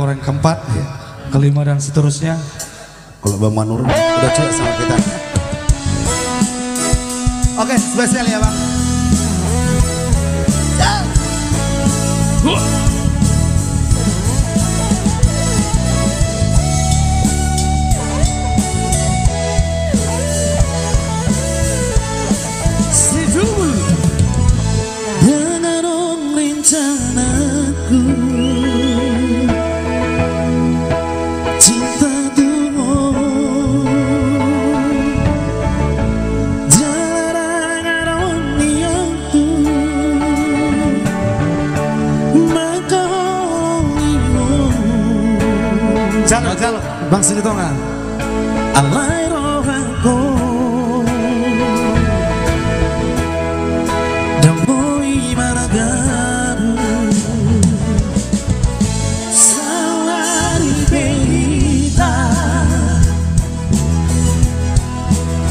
orang keempat, ya, kelima dan seterusnya. Kalau Bang Manur udah cuek sama kita. Oke, spesial ya Bang. Dengan rencanaku cinta dungo jalanan niatku maka Jalo Bang Sini Tonga alai rohaku damoi maragaru salari berita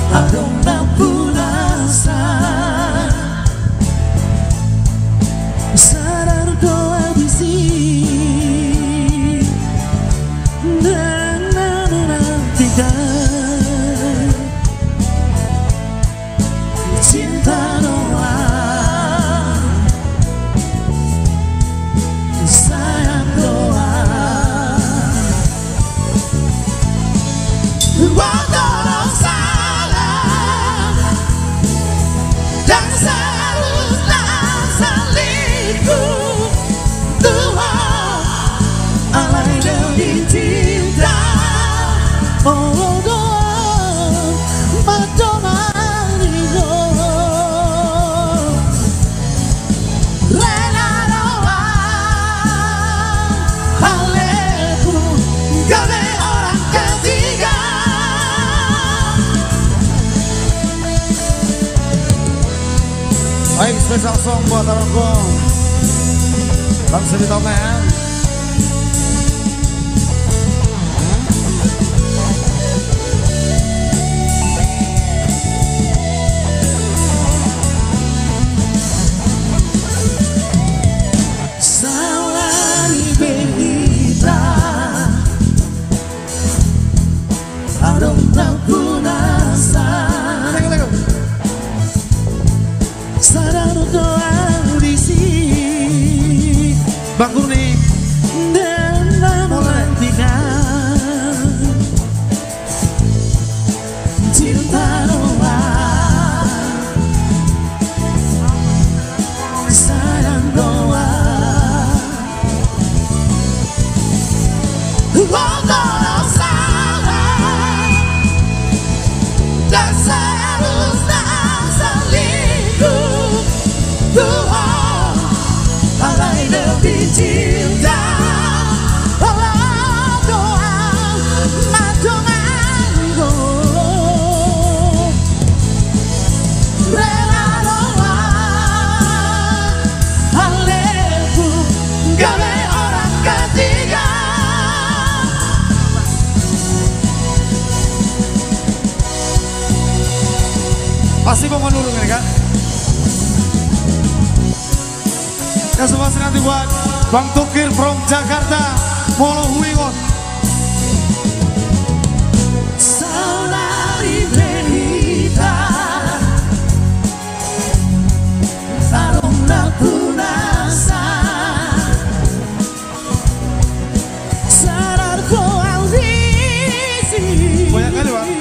adong punasa sadar kau habisi dan nantikan cinta doang sayang doang walau salah dan seharusnya selingkuh Tuhan alai demi cinta oh doang matomanigo rela doang haleku gawe orang ketiga. Baik, spesial song buat abangku Bang Sini Tonga ya. Salari berita adong punasa sadar kau audisi Bang Kurni dan menantikan cinta doang sayang doang walau salah dan seharusnya selingkuh Tuhan alai demi cinta walau doang matonganku rela doang haleku gawe orang ketiga. pasti Bang Manur ini kan. Ya semua nanti buat Bang Tukir from Jakarta Molo Huingon. Salari berita tarungna punasa sadar kau audisi Banyak kali Bang.